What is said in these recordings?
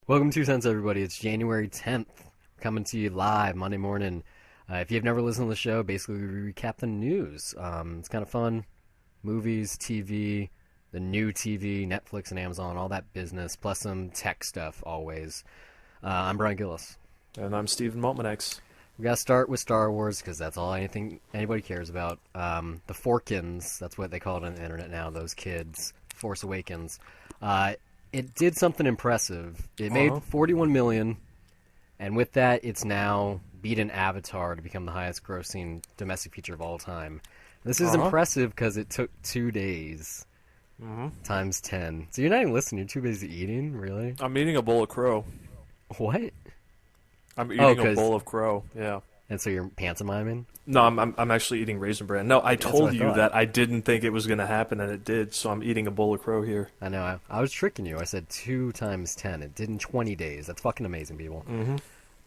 Welcome to 2 Cents, everybody. It's January 10th. We're coming to you live Monday morning. If you've never listened to the show, basically we recap the news. It's kind of fun. Movies, TV, the new TV, Netflix and Amazon, all that business, plus some tech stuff always. I'm Brian Gillis. And I'm Steven Maltmanex. We got to start with Star Wars because that's all anybody cares about. The Forkins, that's what they call it on the internet now, those kids. Force Awakens. It did something impressive. It made $41 million, and with that, it's now beaten Avatar to become the highest-grossing domestic feature of all time. This is impressive because it took 2 days times 10. So you're not even listening. You're too busy eating, really? I'm eating a bowl of crow. What? I'm eating a bowl of crow. Yeah. And so you're pantomiming? No, I'm actually eating Raisin Bran. No, I told you that I didn't think it was going to happen, and it did. So I'm eating a bowl of crow here. I know. I was tricking you. I said 2 times 10. It did in 20 days. That's fucking amazing, people. Mm-hmm.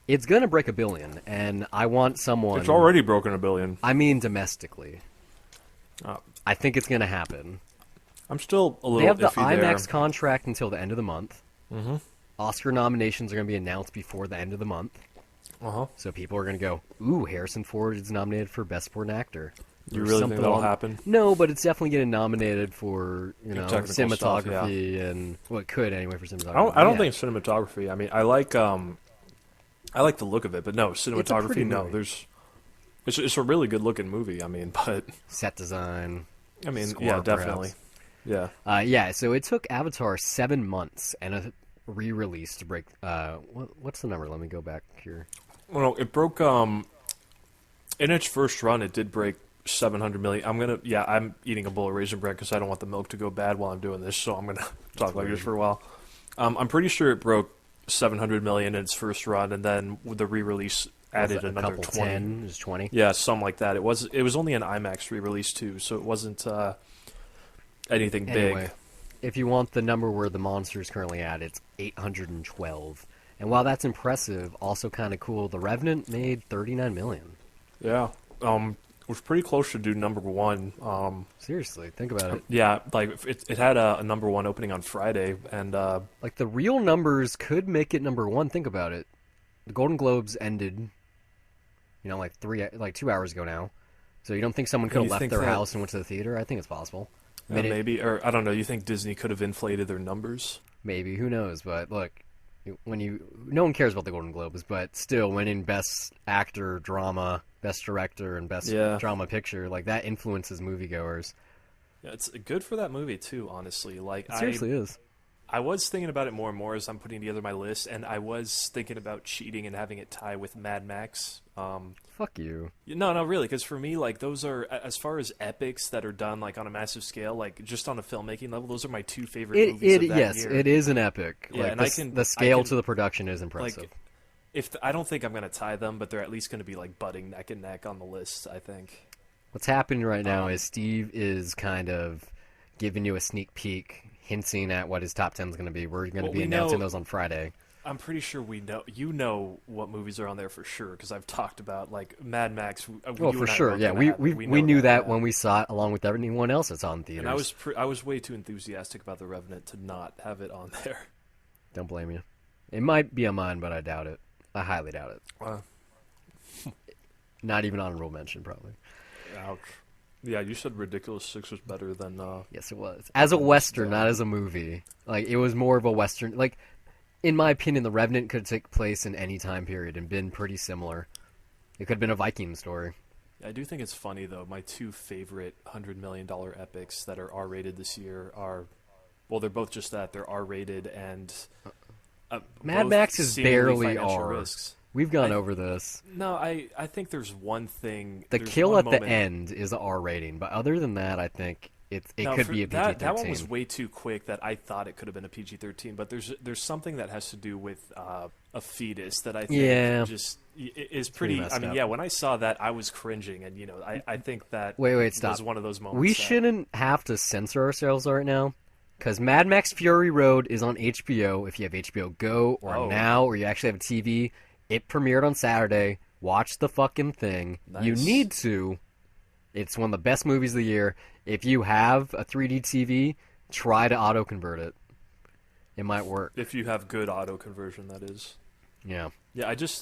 It's going to break $1 billion, and I want someone... It's already broken $1 billion. I mean domestically. I think it's going to happen. I'm still a little They have the iffy IMAX there. contract until the end of the month. Mm-hmm. Oscar nominations are going to be announced before the end of the month. So people are going to go, ooh, Harrison Ford is nominated for Best Supporting Actor. You really think that'll happen? No, but it's definitely getting nominated for, cinematography stuff, yeah. and well, it could anyway for cinematography. I don't think cinematography. I mean, I like the look of it, but no, cinematography. No, it's a really good looking movie. I mean, but set design. I mean, score, yeah, definitely. Yeah. Yeah. So it took Avatar 7 months and a re-release to break. What's the number? Let me go back here. Well, it broke. In its first run, it did break 700 million. I'm eating a bowl of Raisin Bran because I don't want the milk to go bad while I'm doing this. So I'm gonna talk like this for a while. I'm pretty sure it broke 700 million in its first run, and then with the re-release added another 20. 10, just 20. Yeah, something like that. It was only an IMAX re-release too, so it wasn't anything big. If you want the number where the monster is currently at, it's 812. And while that's impressive, also kind of cool, The Revenant made $39 million. Yeah. It was pretty close to do number one. Seriously, think about it. Yeah, like it had a number one opening on Friday, and like the real numbers could make it number one. Think about it. The Golden Globes ended, like 2 hours ago now. So you don't think someone could have left their house and went to the theater? I think it's possible. Maybe, or I don't know. You think Disney could have inflated their numbers? Maybe, who knows? But look, no one cares about the Golden Globes, but still winning Best Actor, Drama, Best Director, and Best Drama Picture, like that influences moviegoers. Yeah, it's good for that movie too. Honestly, like it seriously is. I was thinking about it more and more as I'm putting together my list, and I was thinking about cheating and having it tie with Mad Max. Fuck you. No, really, because for me, like, those are, as far as epics that are done, like, on a massive scale, like, just on a filmmaking level, those are my two favorite movies of that year. Yes, it is an epic. Yeah, like, and the scale to the production is impressive. Like, I don't think I'm going to tie them, but they're at least going to be, like, butting neck and neck on the list, I think. What's happening right now is Steve is kind of giving you a sneak peek, hinting at what his top 10 is going to be. We're going to be announcing those on Friday. I'm pretty sure we know. You know what movies are on there for sure because I've talked about like Mad Max. Well, for sure, yeah. We knew that when we saw it, along with everyone else that's on theaters. And I was way too enthusiastic about The Revenant to not have it on there. Don't blame you. It might be on mine, but I doubt it. I highly doubt it. Not even honorable mention, probably. Ouch. Yeah, you said Ridiculous Six was better than. Yes, it was. As a Western, not as a movie. Like, it was more of a Western. Like, in my opinion, The Revenant could take place in any time period and been pretty similar. It could have been a Viking story. I do think it's funny, though. My two favorite $100 million epics that are R-rated this year are. Well, they're both just that. They're R-rated and. Mad Max is barely R. Risks. We've gone over this. No, I think there's one thing. The kill at the end is an R rating, but other than that, I think it could be a PG-13. That one was way too quick that I thought it could have been a PG-13, but there's something that has to do with a fetus that I think just is pretty. I mean, when I saw that, I was cringing, and I think that wait, stop. was one of those moments. We shouldn't have to censor ourselves right now. Because Mad Max Fury Road is on HBO. If you have HBO Go or Now, or you actually have a TV, it premiered on Saturday. Watch the fucking thing. Nice. You need to. It's one of the best movies of the year. If you have a 3D TV, try to auto-convert it. it might work. If you have good auto conversion, that is. Yeah. Yeah, I just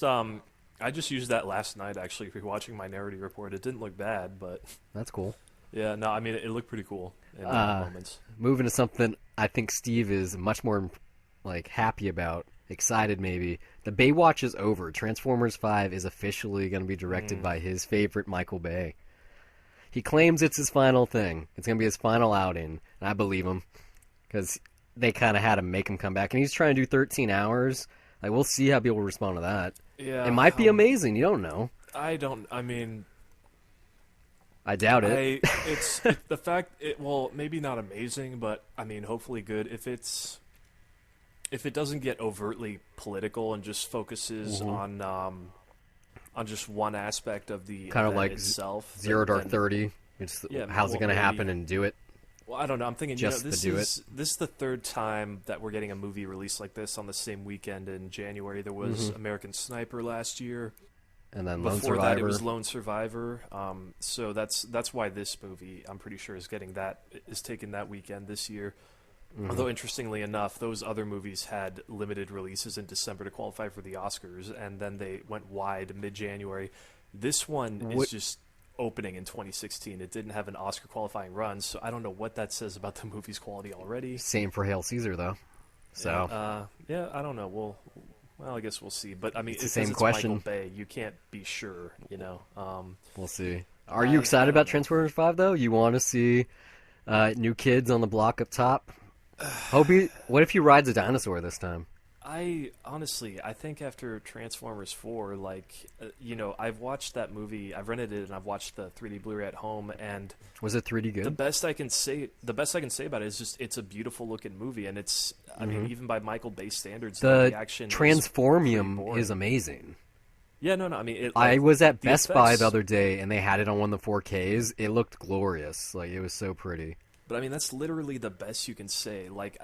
used that last night actually for watching Minority Report. It didn't look bad, but That's cool. yeah, no, I mean it looked pretty cool in moments. Moving to something I think Steve is much more like happy about, excited maybe. The Baywatch is over. Transformers 5 is officially going to be directed by his favorite Michael Bay. He claims it's his final thing. It's going to be his final outing, and I believe him because they kind of had to make him come back, and he's trying to do 13 hours. Like, we'll see how people respond to that. Yeah, It might be amazing. You don't know. I mean, I doubt it. It's the fact. Well, maybe not amazing, but I mean, hopefully good. If it doesn't get overtly political and just focuses on just one aspect of the Kind of event like itself, Zero Dark then, 30. It's Yeah, how's it well, going to maybe. happen and do it. Well, I don't know. I'm thinking, Just to this do is the third time that we're getting a movie released like this on the same weekend in January. There was American Sniper last year. And then Lone Before Survivor. that, it was Lone Survivor. So that's why this movie, I'm pretty sure, is taking that weekend this year. Although interestingly enough, those other movies had limited releases in December to qualify for the Oscars, and then they went wide mid-January. This one is just opening in 2016. It didn't have an Oscar qualifying run, so I don't know what that says about the movie's quality already. Same for Hail Caesar, though. So Yeah, I don't know. Well, I guess we'll see. But I mean, It's the same it's question. Michael Bay. You can't be sure, you know. we'll see. Are you excited about Transformers 5, though? You want to see new kids on the block up top? What if he rides a dinosaur this time? I think after Transformers 4, I've watched that movie, I've rented it, and I've watched the 3D Blu-ray at home, and Was it 3D good? the best I can say about it is just it's a beautiful looking movie, and it's I mean, even by Michael Bay standards, The action Transformium is amazing. Yeah, no, I mean, I was at the Best Buy effects- the other day, and they had it on one of the 4Ks. It looked glorious. Like, it was so pretty. But I mean, that's literally the best you can say. Like,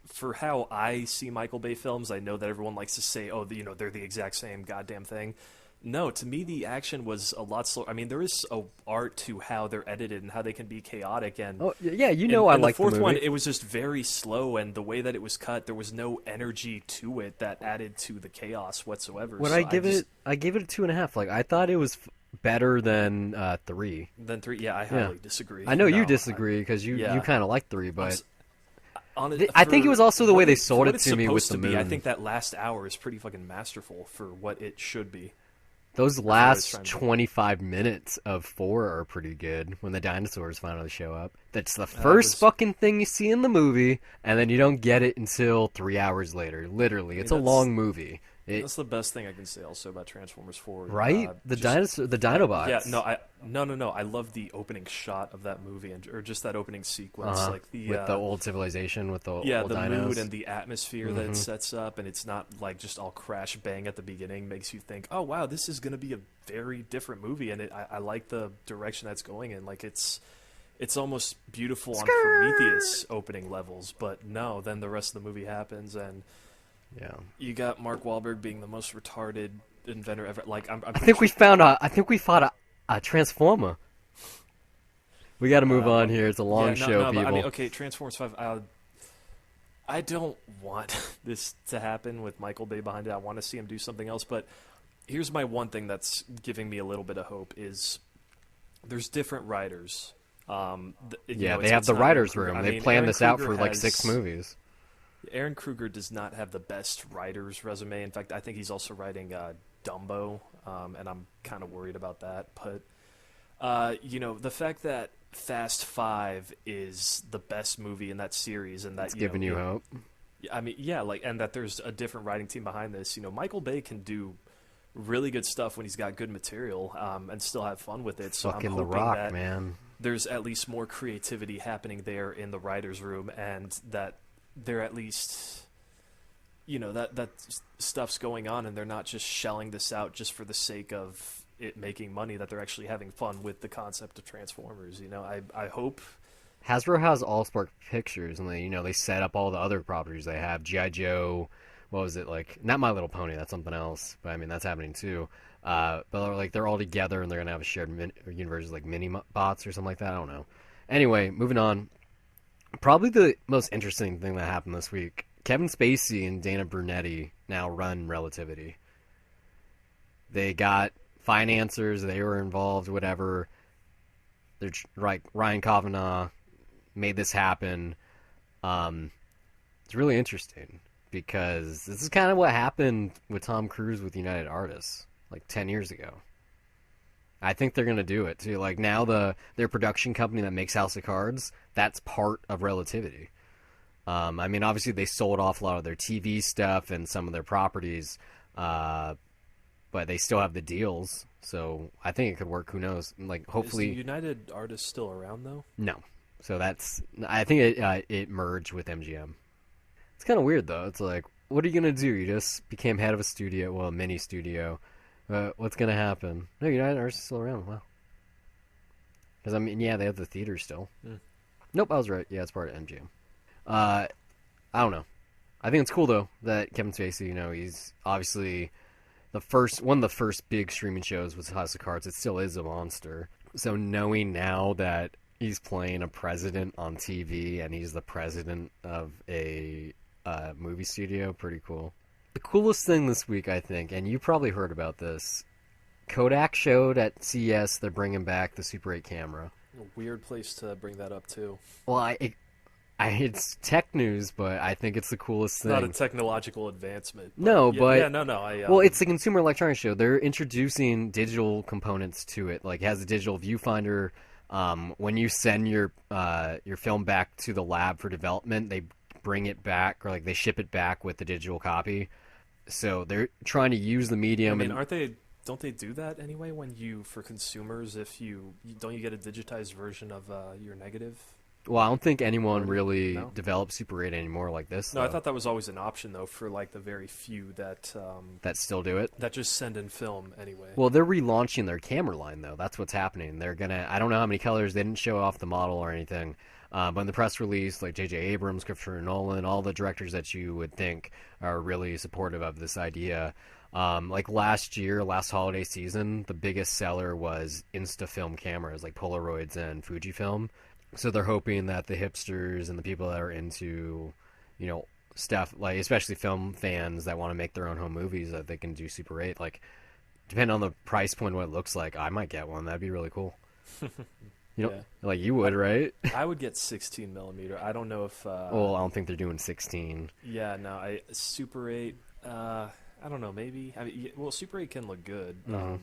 for how I see Michael Bay films, I know that everyone likes to say, oh, they're the exact same goddamn thing. No, to me, the action was a lot slower. I mean, there is a art to how they're edited and how they can be chaotic. And Oh, yeah, I in like the fourth the one, movie. it was just very slow, and the way that it was cut, there was no energy to it that added to the chaos whatsoever. What So I give just, it? I gave it a 2.5. Like, I thought it was better than 3. Then 3, yeah, I highly disagree. I know you No, disagree because you yeah. kind of like 3, but I think it was also the way they sold it to me with the I moon. think that last hour is pretty fucking masterful for what it should be. those what it's last trying to do. 25 minutes of 4 are pretty good when the dinosaurs finally show up. That's the first fucking thing you see in the movie, and then you don't get it until 3 hours later. Literally, it's a that's- long movie. That's the best thing I can say also about Transformers 4. Right? The Dinobots. Yeah, no. I love the opening shot of that movie, or just that opening sequence, like with the old civilization, with the old the dinos. mood and the atmosphere that it sets up, and it's not like just all crash bang at the beginning. Makes you think, oh wow, this is going to be a very different movie, and I like the direction that's going in. Like it's almost beautiful on Prometheus opening levels, but no, then the rest of the movie happens, and Yeah. you got Mark Wahlberg being the most retarded inventor ever. Like I'm I think we fought a Transformer. We got to move on here. It's a long show, but people. I mean, okay, Transformers 5. I don't want this to happen with Michael Bay behind it. I want to see him do something else. But here's my one thing that's giving me a little bit of hope is there's different writers. They it's have the not writers' Aaron Kruger. room. I They mean, planned Aaron this out Kruger for like 6 has- movies. Aaron Kruger does not have the best writer's resume. In fact, I think he's also writing Dumbo, and I'm kind of worried about that. But, the fact that Fast 5 is the best movie in that series, and that It's giving you hope. I mean, yeah, and that there's a different writing team behind this. Michael Bay can do really good stuff when he's got good material, and still have fun with it. So Fucking I'm The hoping Rock, that man. there's at least more creativity happening there in the writer's room, and that they're at least, that stuff's going on, and they're not just shelling this out just for the sake of it making money, that they're actually having fun with the concept of Transformers. I hope. Hasbro has Allspark Pictures, and they set up all the other properties they have. G.I. Joe, what was it, like, not My Little Pony, that's something else, but I mean, that's happening too. But they're all together, and they're going to have a shared universe, like mini bots or something like that, I don't know. Anyway, moving on. Probably the most interesting thing that happened this week. Kevin Spacey and Dana Brunetti now run Relativity. They got financiers, they were involved, whatever. They're like Ryan Kavanagh made this happen. It's really interesting because this is kind of what happened with Tom Cruise with United Artists like 10 years ago. I think they're gonna do it too. Like now, their production company that makes House of Cards, that's part of Relativity. I mean, obviously they sold off a lot of their TV stuff and some of their properties, but they still have the deals. So I think it could work. Who knows? Like hopefully, Is the United Artists still around though? no. So I think it merged with MGM. It's kind of weird though. It's like, what are you gonna do? You just became head of a studio, well, a mini studio. What's gonna happen? No, United Artists is still around. Wow. Because I mean, yeah, they have the theater still. Mm. Nope, I was right. Yeah, it's part of MGM. I don't know. I think it's cool though that Kevin Spacey, he's obviously one of the first big streaming shows was House of Cards. It still is a monster. So knowing now that he's playing a president on TV and he's the president of a movie studio, pretty cool. The coolest thing this week, I think, and you probably heard about this, Kodak showed at CES they're bringing back the Super 8 camera. A weird place to bring that up too. Well, it's tech news, but I think it's the coolest thing. Not a technological advancement. No, yeah, but yeah, no. Well, it's the Consumer Electronics Show. They're introducing digital components to it. Like, it has a digital viewfinder. When you send your film back to the lab for development, they bring it back, or like they ship it back with the digital copy. So they're trying to use the medium. I mean, don't they do that anyway? For consumers, if don't you get a digitized version of your negative? Well, I don't think anyone really No? develops Super 8 anymore like this. No, though. I thought that was always an option though for like the very few that still do it. that just send in film anyway. Well, they're relaunching their camera line though. That's what's happening. They're gonna. I don't know how many colors. They didn't show off the model or anything. But in the press release, like J.J. Abrams, Christopher Nolan, all the directors that you would think are really supportive of this idea. Like last holiday season, the biggest seller was Instafilm cameras, like Polaroids and Fujifilm. So they're hoping that the hipsters and the people that are into, stuff, like especially film fans that want to make their own home movies, that they can do Super 8. Like, depending on the price point, what it looks like, I might get one. That'd be really cool. Yeah. Like you would, right? I would get 16 millimeter. I don't know if. Well, I don't think they're doing 16. Yeah, no. Super 8. I don't know. Maybe. I mean, well, Super 8 can look good. Mm-hmm.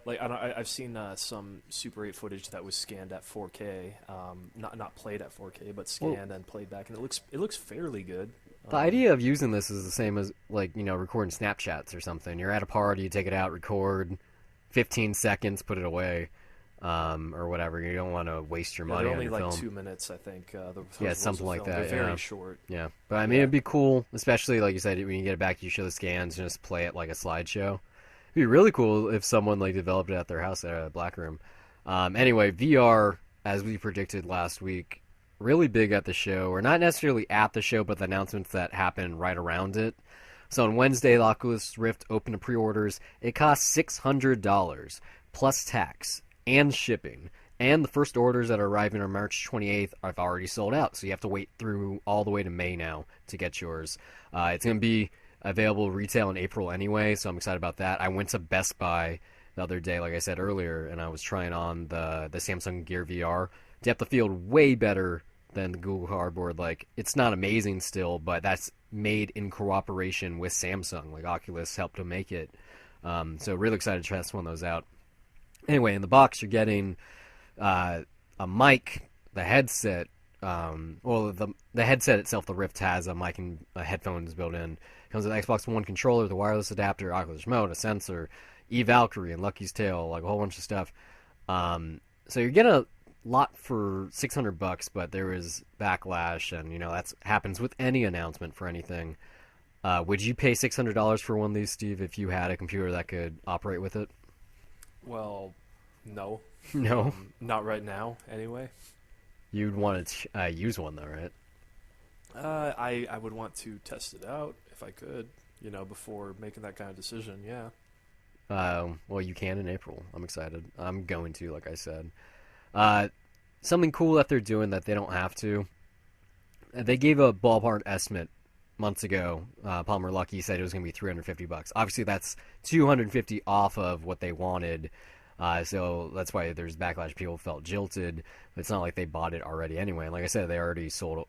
I've seen some Super 8 footage that was scanned at 4K, not played at 4K, but scanned and played back, and it looks fairly good. The idea of using this is the same as recording Snapchats or something. You're at a party, you take it out, record, 15 seconds, put it away. Or whatever. You don't want to waste your money they're on only your like film. 2 minutes, I think. Something like that. They're very short. Yeah, but I mean, it'd be cool, especially like you said, when you get it back, you show the scans and just play it like a slideshow. It'd be really cool if someone developed it at their house at a Black Room. Anyway, VR, as we predicted last week, really big at the show, or not necessarily at the show, but the announcements that happened right around it. So on Wednesday, the Oculus Rift opened to pre-orders. It cost $600 plus tax and shipping. And the first orders that are arriving on March 28th have already sold out, so you have to wait through all the way to May now to get yours. It's going to be available retail in April anyway, so I'm excited about that. I went to Best Buy the other day, like I said earlier, and I was trying on the Samsung Gear VR. Depth of field way better than the Google Cardboard. Like, it's not amazing still, but that's made in cooperation with Samsung. Like, Oculus helped to make it. So really excited to test one of those out. Anyway, in the box, you're getting a mic, the headset. The headset itself, the Rift, has a mic and headphones built in. It comes with an Xbox One controller, the wireless adapter, Oculus Remote, a sensor, eValkyrie, and Lucky's Tale, like a whole bunch of stuff. So you're getting a lot for $600, but there is backlash, and that happens with any announcement for anything. Would you pay $600 for one of these, Steve, if you had a computer that could operate with it? Well, no. No? Not right now, anyway. You'd want to use one, though, right? I would want to test it out if I could, before making that kind of decision, yeah. Well, you can in April. I'm excited. I'm going to, like I said. Something cool that they're doing that they don't have to. They gave a ballpark estimate months ago. Palmer Luckey said it was going to be $350. Obviously, that's 250 off of what they wanted. So that's why there's backlash. People felt jilted. But it's not like they bought it already anyway. And like I said, they already sold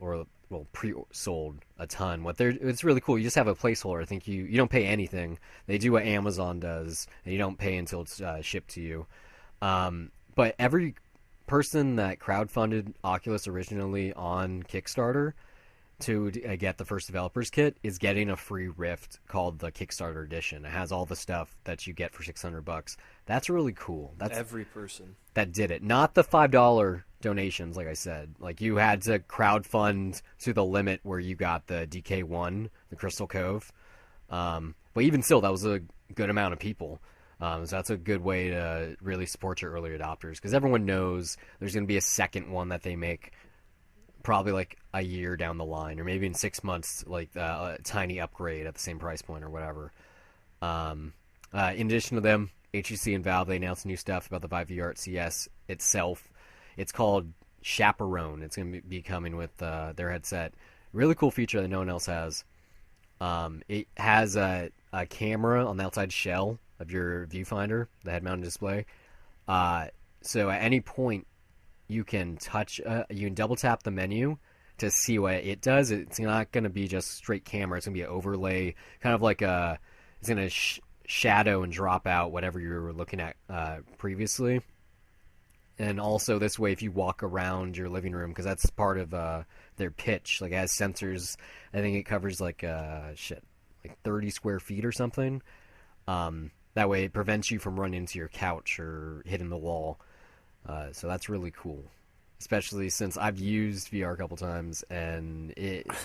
pre-sold a ton. It's really cool. You just have a placeholder. I think you don't pay anything. They do what Amazon does, and you don't pay until it's shipped to you. But every person that crowdfunded Oculus originally on Kickstarter to get the first developer's kit is getting a free Rift called the Kickstarter edition. It has all the stuff that you get for $600. That's really cool. That's every person that did it, not the $5 donations. Like I said, like you had to crowdfund to the limit where you got the DK1, the Crystal Cove. But even still, that was a good amount of people. So that's a good way to really support your early adopters, because everyone knows there's going to be a second one that they make probably like a year down the line, or maybe in 6 months, like a tiny upgrade at the same price point or whatever. In addition to them, HTC and Valve, they announced new stuff about the Vive VR at CS itself. It's called Chaperone. It's going to be coming with their headset. Really cool feature that no one else has. It has a camera on the outside shell of your viewfinder, the head-mounted display. So at any point, you can you can double tap the menu to see what it does. It's not going to be just straight camera. It's going to be an overlay, kind of like it's going to shadow and drop out whatever you were looking at previously. And also this way, if you walk around your living room, because that's part of their pitch, like it has sensors. I think it covers like 30 square feet or something. That way it prevents you from running into your couch or hitting the wall. So that's really cool, especially since I've used VR a couple times, and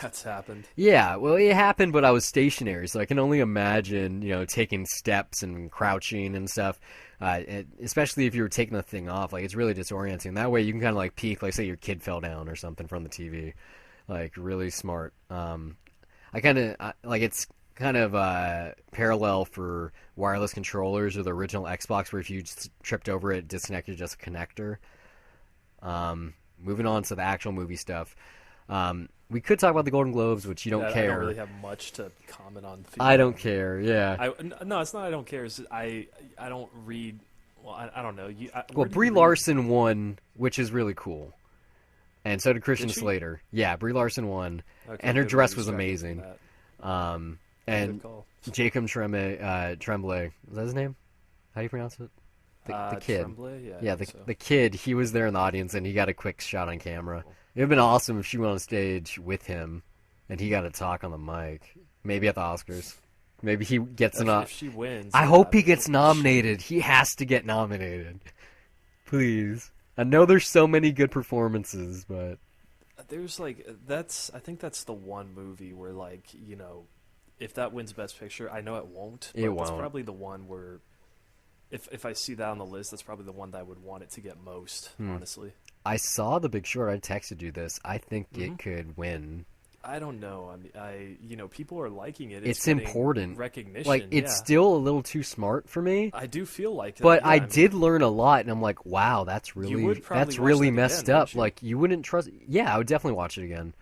that's happened. Yeah, well, it happened, but I was stationary, so I can only imagine, taking steps and crouching and stuff. Especially if you were taking the thing off, like it's really disorienting. That way you can kind of like peek, like say your kid fell down or something from the TV, like really smart. I kind of like it's kind of parallel for wireless controllers or the original Xbox, where if you just tripped over it, disconnected just a connector. Moving on to the actual movie stuff. We could talk about the Golden Globes, which you don't care. I don't really have much to comment on. I don't care, yeah. No, it's not I don't care. It's I don't read. Well, I don't know. Brie Larson won, which is really cool. And so did Christian Slater. Yeah, Brie Larson won. Okay, and her dress was amazing. And Jacob Tremblay, was that his name? How do you pronounce it? The kid. Tremblay? Yeah, the kid, he was there in the audience, and he got a quick shot on camera. It would have been awesome if she went on stage with him, and he got to talk on the mic. Maybe at the Oscars. Maybe he gets if she wins. I hope he gets nominated. He has to get nominated. Please. I know there's so many good performances, but there's I think that's the one movie where if that wins Best Picture, I know it won't. But that's probably the one where, if I see that on the list, that's probably the one that I would want it to get most, honestly. I saw The Big Short. I texted you this. I think it could win. I don't know. People are liking it. It's important. Recognition. It's still a little too smart for me. I do feel like that. But I did learn a lot, and I'm like, wow, that's really messed up. Like, you wouldn't trust. Yeah, I would definitely watch it again.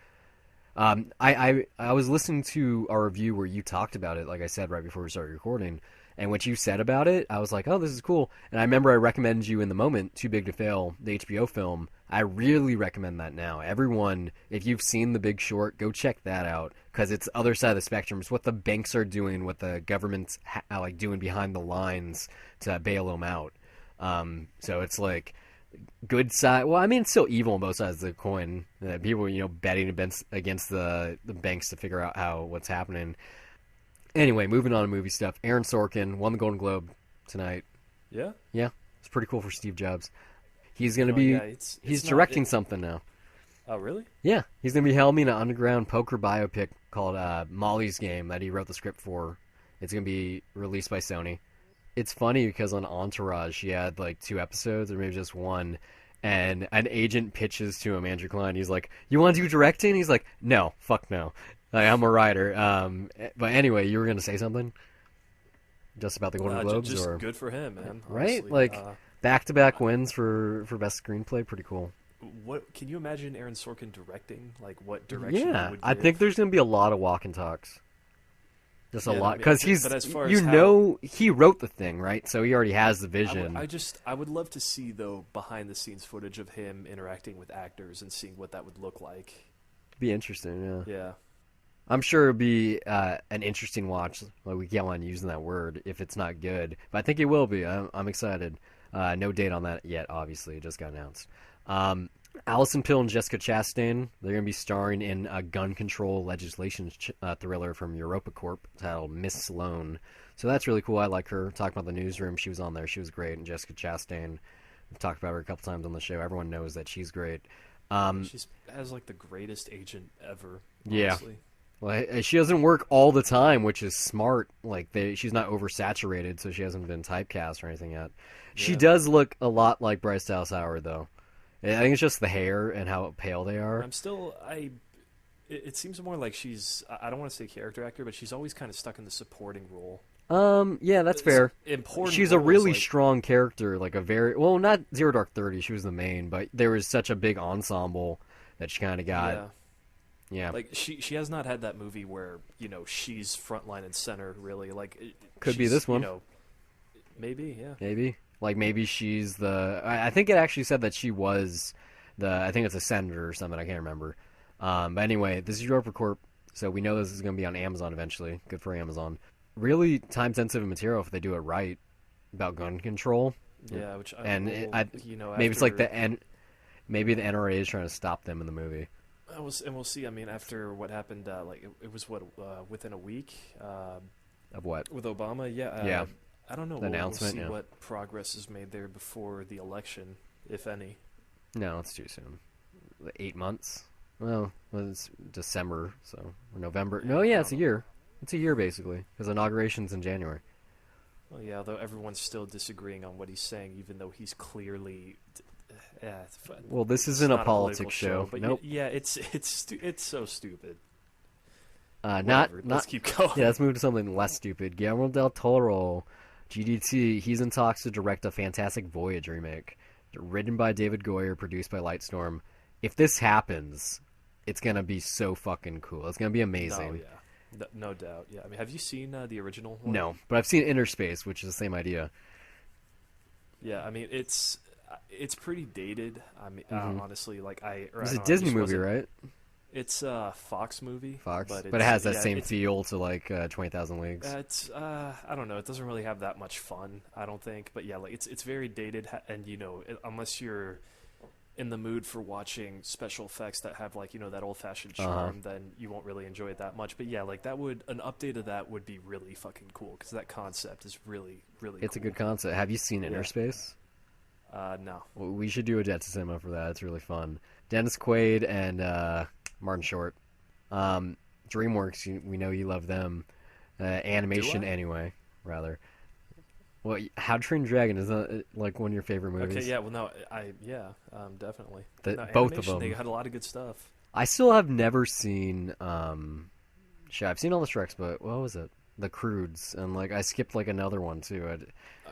I was listening to our review where you talked about it, like I said, right before we started recording, and what you said about it, I was like, oh, this is cool. And I remember I recommended you in the moment, Too Big to Fail, the HBO film. I really recommend that now. Everyone, if you've seen The Big Short, go check that out, because it's the other side of the spectrum. It's what the banks are doing, what the government's doing behind the lines to bail them out. So it's like good side. Well, I mean, it's still evil on both sides of the coin. People, betting against the banks to figure out what's happening. Anyway, moving on to movie stuff. Aaron Sorkin won the Golden Globe tonight. Yeah? Yeah. It's pretty cool for Steve Jobs. He's going to be... he's directing something now. Oh, really? Yeah. He's going to be helming an underground poker biopic called Molly's Game that he wrote the script for. It's going to be released by Sony. It's funny because on Entourage, he had 2 episodes, or maybe just one, and an agent pitches to him, Andrew Klein. He's like, you want to do directing? He's like, no, fuck no. I'm a writer. But anyway, you were going to say something? Just about the Golden Globes? Just good for him, man. Right? Honestly. Back-to-back wins for best screenplay. Pretty cool. what can you imagine Aaron Sorkin directing? Like what direction he Yeah, would I give? think there's gonna be a lot of walk and talks. Just a Yeah, lot, because but as far you as how know, he wrote the thing, right? So he already has the I would, vision. I would love to see though behind the scenes footage of him interacting with actors and seeing what that would look like. Be interesting, yeah. Yeah. I'm sure it'd be an interesting watch. Like we can't mind using that word if it's not good, but I think it will be. I'm excited. No date on that yet, obviously. It just got announced. Allison Pill and Jessica Chastain, they're going to be starring in a gun control legislation thriller from Europa Corp titled Miss Sloane. So that's really cool. I like her. Talking about the newsroom, she was on there. She was great. And Jessica Chastain, we've talked about her a couple times on the show. Everyone knows that she's great. She has like the greatest agent ever. Yeah. Honestly. Well, she doesn't work all the time, which is smart. Like she's not oversaturated, so she hasn't been typecast or anything yet. She Yeah. does look a lot like Bryce Dallas Howard, though. I think it's just the hair and how pale they are. I'm still it seems more like she's I don't want to say character actor, but she's always kind of stuck in the supporting role. Yeah, that's fair. Important. She's a roles, really like, strong character, like a very well, not Zero Dark 30. She was the main, but there was such a big ensemble that she kind of got. Yeah. Yeah, Like she has not had that movie where she's frontline and center really. Like Could be she's, this one. Maybe yeah. maybe. Like maybe she's the. I think it actually said that she was the. I think it's a senator or something. I can't remember. But anyway, this is Europa Corp, so we know this is going to be on Amazon eventually. Good for Amazon. Really time-sensitive material if they do it right about gun control. Yeah, which And maybe it's after, like maybe the NRA is trying to stop them in the movie. and we'll see. I mean, after what happened, it was within a week Of what? with Obama. Yeah, Yeah. I don't know. The announcement, We'll see yeah. what progress is made there before the election, if any. No, it's too soon. 8 months? Well, it's December, so or November. No, yeah, it's a year. It's a year basically, because inauguration's in January. Well, yeah, although everyone's still disagreeing on what he's saying, even though he's clearly. Well, this it's isn't a not politics political show. but Nope. yeah, it's so stupid. Not. Let's keep going. Yeah, let's move to something less stupid. Guillermo Del Toro, GDT. He's in talks to direct a Fantastic Voyage remake, written by David Goyer, produced by Lightstorm. If this happens, it's gonna be so fucking cool. It's gonna be amazing. No, yeah, no doubt. Yeah, I mean, have you seen the original one? No, but I've seen Inner Space, which is the same idea. Yeah, I mean, it's pretty dated. I mean, honestly, like It's a Disney movie, right? It's a Fox movie. Fox, but it has that yeah, same feel to like 20,000 Leagues. It's I don't know. It doesn't really have that much fun, I don't think. But yeah, like it's very dated, and unless you're in the mood for watching special effects that have like that old-fashioned charm, then you won't really enjoy it that much. But yeah, like an update of that would be really fucking cool because that concept is really really. It's cool. a good concept. Have you seen Inner Yeah. Space? No. Well, we should do a Jet to Cinema for that. It's really fun. Dennis Quaid and Martin Short. DreamWorks, we know you love them. Animation, Do I? anyway, rather. Well, How to Train Your Dragon is like one of your favorite movies. Okay, yeah, well, no, definitely. No, Both of animation, them. They had a lot of good stuff. I still have never seen. Shit, I've seen all the Shreks, but what was it? The Croods, and like I skipped like another one too.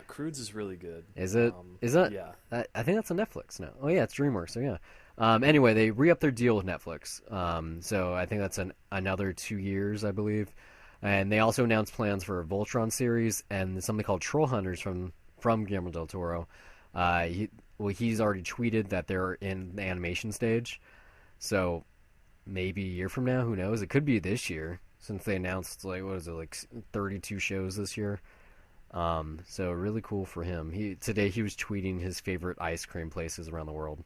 Croods is really good. Is it? Is that? Yeah. I think that's on Netflix now. Oh yeah, it's DreamWorks. So yeah. Anyway, they re-upped their deal with Netflix. So I think that's another 2 years, I believe. And they also announced plans for a Voltron series and something called Troll Hunters from Guillermo del Toro. He's already tweeted that they're in the animation stage. So maybe a year from now, who knows? It could be this year since they announced like 32 shows this year. So really cool for him. Today he was tweeting his favorite ice cream places around the world.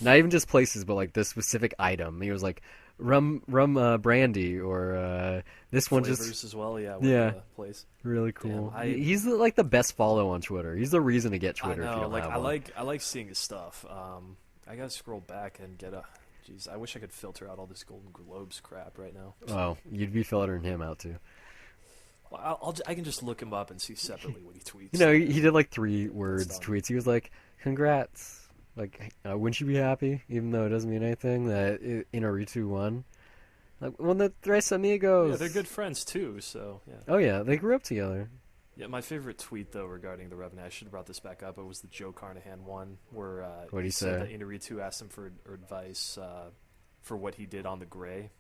Not even just places, but like this specific item. He was like rum brandy or this one Flavors just as well, yeah. Yeah. Place. really cool. Damn, He's like the best follow on Twitter. He's the reason to get Twitter. I If you know, don't like have I one. like seeing his stuff. I gotta scroll back and get a. Jeez, I wish I could filter out all this Golden Globes crap right now. Oh, you'd be filtering him out too. Well, I can just look him up and see separately what he tweets. You know, he did like 3 words done. tweets. He was like, "Congrats." Like, wouldn't you be happy, even though it doesn't mean anything, that Inaritu won? Like, won the Tres Amigos. Yeah, they're good friends too. So yeah. Oh yeah, they grew up together. Yeah, my favorite tweet though regarding the Revenant, I should have brought this back up. It was the Joe Carnahan one where What do you said that say? Inarritu asked him for advice for what he did on the Gray.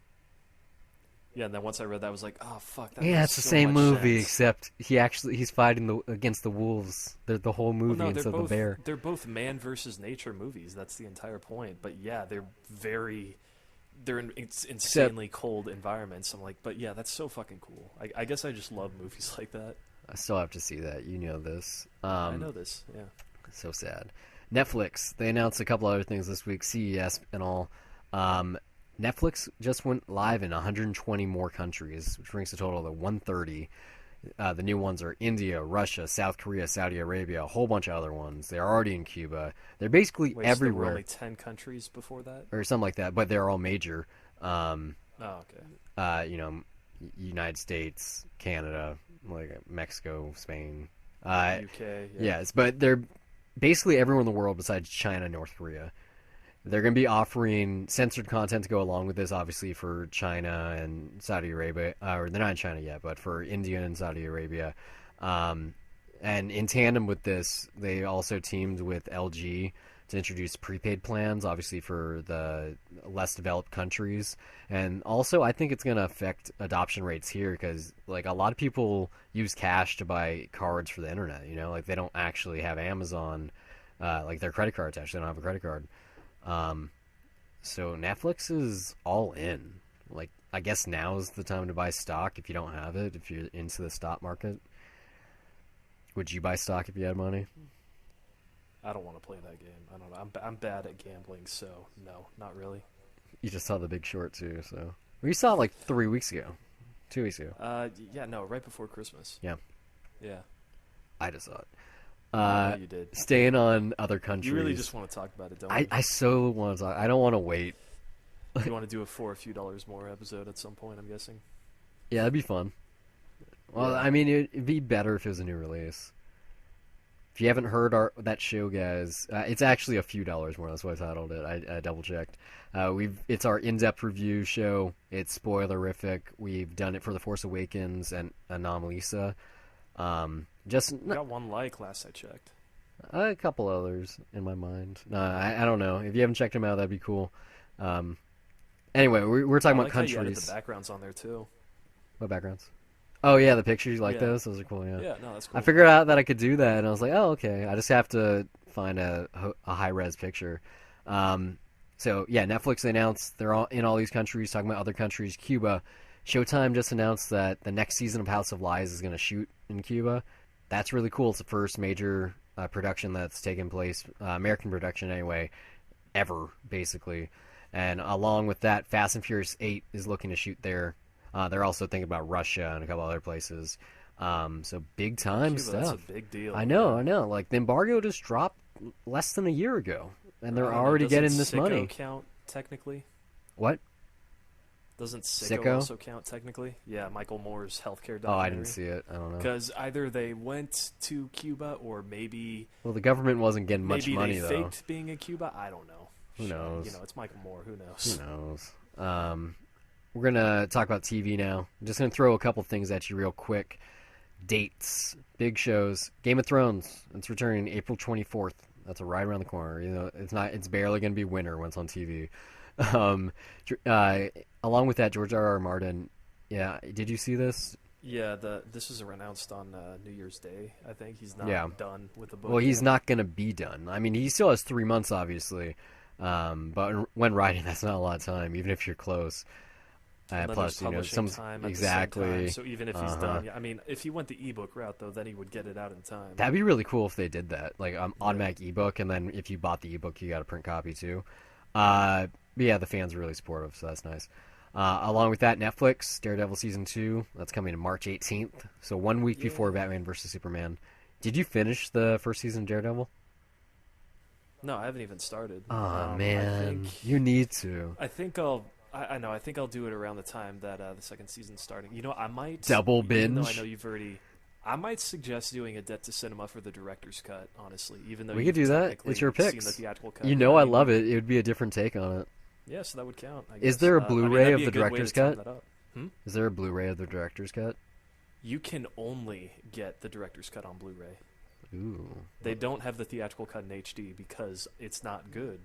Yeah, and then once I read that, I was like, oh fuck, that Yeah, makes it's the so same much movie, sense. except he's fighting against the wolves. They're the whole Well, movie no, instead of the bear. they're both man versus nature movies. That's the entire point. But yeah, they're in Except insanely cold environments. I'm like, but yeah, that's so fucking cool. I guess I just love movies like that. I still have to see that. You know this. I know this. Yeah. So sad. Netflix. They announced a couple other things this week, CES and all. Netflix just went live in 120 more countries, which brings the total to 130. The new ones are India, Russia, South Korea, Saudi Arabia, a whole bunch of other ones. They're already in Cuba. They're basically Wait, so there were everywhere, only 10 countries before that? or something like that. But they're all major. Oh, okay. You know, United States, Canada, like Mexico, Spain. UK. Yeah. Yes, but they're basically everywhere in the world besides China and North Korea. They're going to be offering censored content to go along with this, obviously, for China and Saudi Arabia. Or they're not in China yet, but for India and Saudi Arabia. And in tandem with this, they also teamed with LG to introduce prepaid plans, obviously, for the less developed countries. And also, I think it's going to affect adoption rates here because, like, a lot of people use cash to buy cards for the internet, you know? Like, they don't actually have Amazon, like, their credit cards actually don't have a credit card. So Netflix is all in. Like, I guess now is the time to buy stock if you don't have it, if you're into the stock market. Would you buy stock if you had money? I don't want to play that game. I don't know. I'm bad at gambling, so no, not really. You just saw The Big Short too, so well, you saw it like 3 weeks ago, 2 weeks ago. Yeah, no, right before Christmas. Yeah, Yeah. I just saw it. I know you did. Staying on other countries. You really just want to talk about it, don't I, you? I so want to talk. I don't want to wait. You want to do it for a few dollars more episode at some point, I'm guessing. Yeah, that'd be fun. Well, Yeah. I mean, it'd be better if it was a new release. If you haven't heard that show, guys, it's actually a few dollars more. That's why I titled it. I double checked. It's our in-depth review show. It's spoilerific. We've done it for The Force Awakens and Anomalisa. We got one like last I checked. A couple others in my mind. No, I don't know. If you haven't checked them out, that'd be cool. Anyway, we're talking I about like how you added countries. the backgrounds on there too. What backgrounds? Oh yeah, the pictures. You like Yeah. those? Those are cool. Yeah. Yeah, no, that's cool. I figured out that I could do that, and I was like, oh okay. I just have to find a high res picture. So yeah, Netflix announced they're all in all these countries. Talking about other countries, Cuba. Showtime just announced that the next season of House of Lies is going to shoot in Cuba. That's really cool. It's the first major production that's taken place, American production anyway, ever basically. And along with that, Fast and Furious 8 is looking to shoot there. They're also thinking about Russia and a couple other places. So big time Cuba, stuff. that's a big deal. I know. Like the embargo just dropped less than a year ago, and they're I don't know, already doesn't getting this Sicko money. count technically? What? Doesn't Sicko, Sicko? also count technically? Yeah, Michael Moore's healthcare documentary. Oh, I didn't see it. I don't know. Because either they went to Cuba or maybe Well, the government wasn't getting much maybe money they though. faked being in Cuba. I don't know. Who knows? You know, it's Michael Moore. Who knows? Who knows? We're gonna talk about TV now. I'm just gonna throw a couple things at you real quick. Dates, big shows. Game of Thrones. It's returning April 24th. That's right around the corner. You know, it's not. It's barely gonna be winter when it's on TV. Along with that, George R.R. Martin. Yeah, did you see this? Yeah, this was announced on New Year's Day. I think he's not Yeah. done with the book. Well, he's yet. not gonna be done. I mean, he still has 3 months, obviously. But when writing, that's not a lot of time, even if you're close. And then Plus, there's you know, publishing time at exactly. the same time. So even if he's Uh-huh. done, yeah, I mean, if he went the ebook route though, then he would get it out in time. That'd be really cool if they did that, like automatic ebook, and then if you bought the ebook, you got a print copy too. But yeah, the fans are really supportive, so that's nice. Along with that, Netflix Daredevil season 2 that's coming in March 18th, so 1 week before Batman vs Superman. Did you finish the first season of Daredevil? No, I haven't even started. Oh I man, think, you need to. I think I'll. I know. I think I'll do it around the time that the second season's starting. You know, I might Double even though I binge? know you've already. I might suggest doing a debt to cinema for the director's cut. Honestly, even though We you've could do that. technically It's your seen picks. the theatrical cut. You know Yeah, I mean, love it. It would be a different take on it. Yeah, so that would count. I Is guess. there a I mean, Blu-ray that'd of be the a good way director's to time cut? that up. Is there a Blu-ray of the director's cut? You can only get the director's cut on Blu-ray. Ooh. They don't have the theatrical cut in HD because it's not good.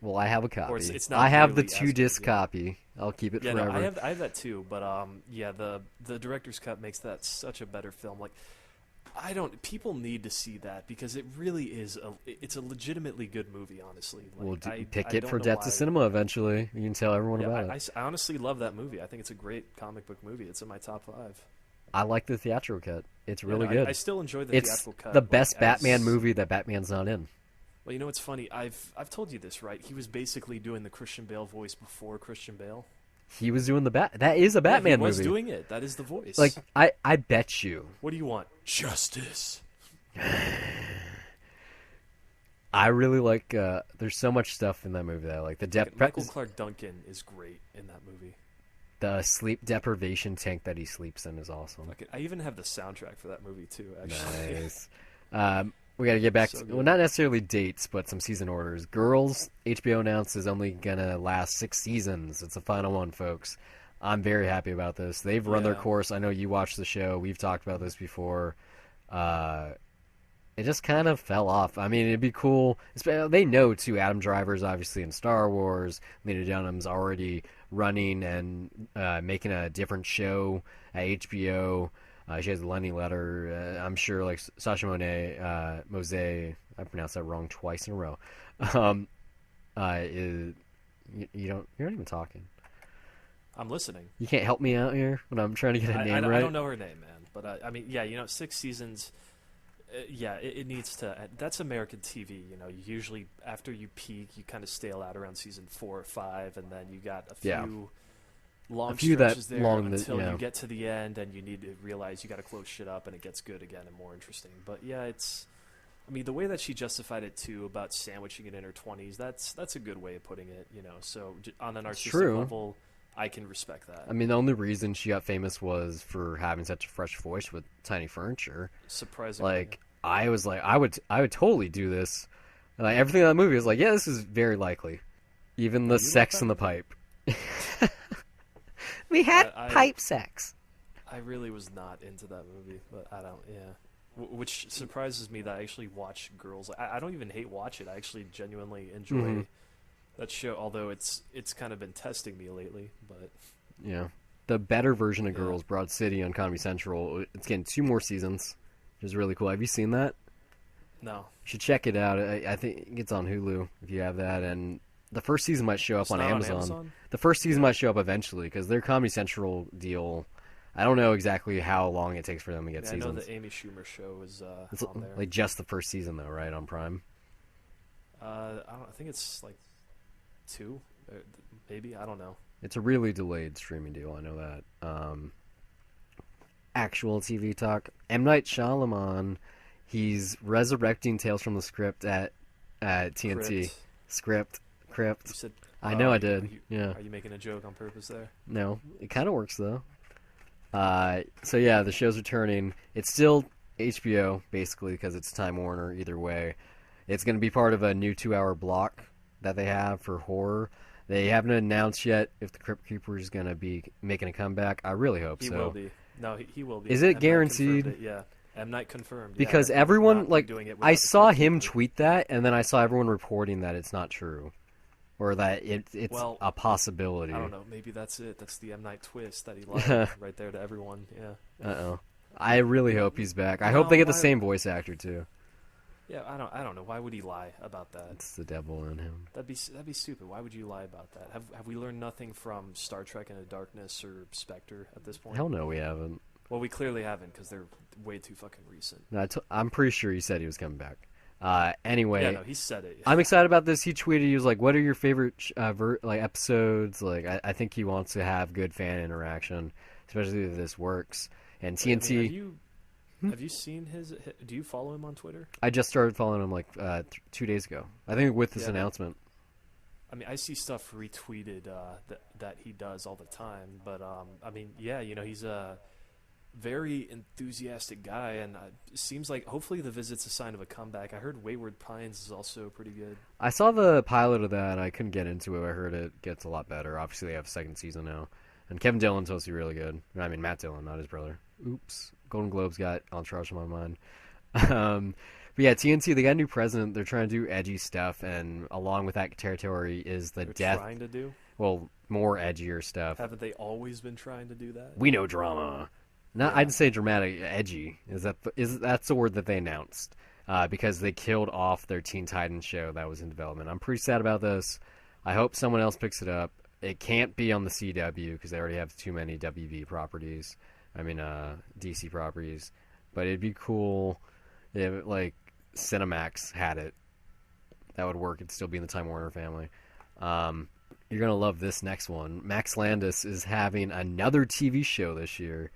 Well, I have a copy. Or it's not I have the nearly as 2-disc good, yeah. copy. I'll keep it Yeah, forever. no, I have that too, but yeah, the director's cut makes that such a better film. Like, people need to see that because it really is it's a legitimately good movie, honestly. Like, We'll pick I it don't for know Death to why. Cinema eventually. You can tell everyone Yeah, about it. I honestly love that movie. I think it's a great comic book movie. It's in my top 5. I like the theatrical cut. It's really Yeah, no, good. I still enjoy the It's theatrical cut. the like, best Batman as- movie that Batman's not in. Well, you know what's funny? I've told you this, right? He was basically doing the Christian Bale voice before Christian Bale. He was doing that is a Batman Yeah, he was movie. doing it. That is the voice. Like I bet you. What do you want? Justice. I really like. There's so much stuff in that movie that I like. Michael Clark Duncan is great in that movie. The sleep deprivation tank that he sleeps in is awesome. I even have the soundtrack for that movie too. Actually, Nice. We got to get back So to, good. well, not necessarily dates, but some season orders. Girls, HBO announced is only gonna last 6 seasons. It's the final one, folks. I'm very happy about this. They've run their Yeah. course. I know you watched the show. We've talked about this before. It just kind of fell off. I mean, it'd be cool. They know too. Adam Driver's obviously in Star Wars. Lena Dunham's already running and making a different show at HBO. She has a Lenny letter. I'm sure, like Sasha Mose, I pronounced that wrong twice in a row. You're not even talking. I'm listening. You can't help me out here when I'm trying to get a name right. I don't know her name, man. But I mean, yeah, 6 seasons. Yeah, it needs to. That's American TV. Usually after you peak, you kind of stale out around season 4 or 5, and then you got a few long stretches there until you get to the end, and you need to realize you got to close shit up, and it gets good again and more interesting. But yeah, I mean, the way that she justified it too about sandwiching it in her 20s, that's a good way of putting it. So on an artistic level, I can respect that. I mean, the only reason she got famous was for having such a fresh voice with Tiny Furniture. Surprisingly, like I was like, I would totally do this. And like everything in that movie was like, yeah, this is very likely. Even the sex in the pipe. We had pipe sex. I really was not into that movie, but I don't. Yeah, which surprises me that I actually watch Girls. I don't even hate watch it. I actually genuinely enjoy that show. Although it's kind of been testing me lately, but yeah, the better version of Girls, Broad City on Comedy Central. It's getting 2 more seasons, which is really cool. Have you seen that? No. You should check it out. I think it's on Hulu if you have that, and the first season might show up on Amazon. The first season might show up eventually because their Comedy Central deal. I don't know exactly how long it takes for them to get seasons. I know the Amy Schumer show is on there. Like just the first season though, right, on Prime? I think it's like 2, maybe. I don't know. It's a really delayed streaming deal. I know that. Actual TV talk. M. Night Shyamalan, he's resurrecting Tales from the Crypt at TNT. Crypt. You said, I know I did. Yeah. Are you making a joke on purpose there? No, it kind of works though. So yeah, the show's returning. It's still HBO basically because it's Time Warner. Either way, it's going to be part of a new 2-hour block that they have for horror. They haven't announced yet if the Crypt Keeper is going to be making a comeback. I really hope so. He will be. No, he will be. Is it guaranteed? Yeah. M. Night confirmed. Because everyone, like, I saw him tweet that, and then I saw everyone reporting that it's not true. Or that it's a possibility. I don't know. Maybe that's it. That's the M. Night twist that he lied right there to everyone. Yeah. Uh-oh. I really hope he's back. I hope they get the same voice actor, too. Yeah, I don't know. Why would he lie about that? It's the devil in him. That'd be stupid. Why would you lie about that? Have we learned nothing from Star Trek Into Darkness or Spectre at this point? Hell no, we haven't. Well, we clearly haven't because they're way too fucking recent. No, I'm pretty sure he said he was coming back. Anyway, yeah, no, he said it. I'm excited about this. He tweeted, he was like, "What are your favorite episodes?" Like, I think he wants to have good fan interaction, especially if this works. And TNT. I mean, have you seen his? Do you follow him on Twitter? I just started following him like 2 days ago. I think with this announcement. I mean, I see stuff retweeted that he does all the time, but I mean, yeah, he's a very enthusiastic guy, and it seems like hopefully the visit's a sign of a comeback. I heard Wayward Pines is also pretty good. I saw the pilot of that, and I couldn't get into it. I heard it gets a lot better. Obviously, they have a second season now. And Kevin Dillon's supposed to be really good. I mean, Matt Dillon, not his brother. Oops. Golden Globes got Entourage on my mind. But yeah, TNT, they got a new president. They're trying to do edgy stuff, and along with that territory is the They're death. trying to do? Well, more edgier stuff. Haven't they always been trying to do that? We know drama. Not, Yeah. I'd say dramatic, edgy. That's the word that they announced because they killed off their Teen Titans show that was in development. I'm pretty sad about this. I hope someone else picks it up. It can't be on the CW because they already have too many WB properties. I mean, DC properties. But it'd be cool if like Cinemax had it. That would work. It'd still be in the Time Warner family. You're gonna love this next one. Max Landis is having another TV show this year.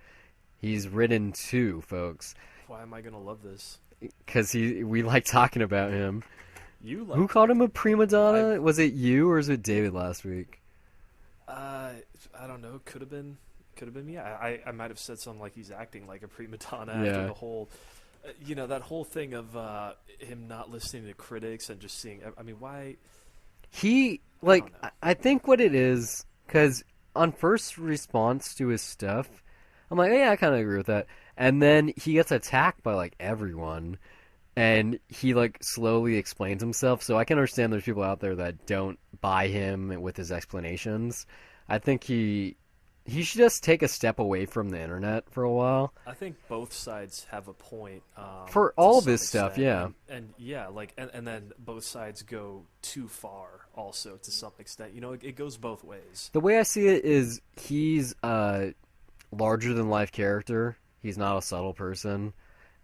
He's written 2, folks. Why am I going to love this? Because we like talking about him. You love Who called him a prima donna? Was it you or was it David last week? I don't know. Could have been me. I might have said something like he's acting like a prima donna after the whole, that whole thing of him not listening to critics and just seeing. I mean, why? I think what it is, because on first response to his stuff, I'm like, yeah, I kind of agree with that. And then he gets attacked by like everyone, and he like slowly explains himself. So I can understand there's people out there that don't buy him with his explanations. I think he should just take a step away from the internet for a while. I think both sides have a point for all of this stuff, yeah. And then both sides go too far also to some extent. It goes both ways. The way I see it is he's larger than life character. He's not a subtle person,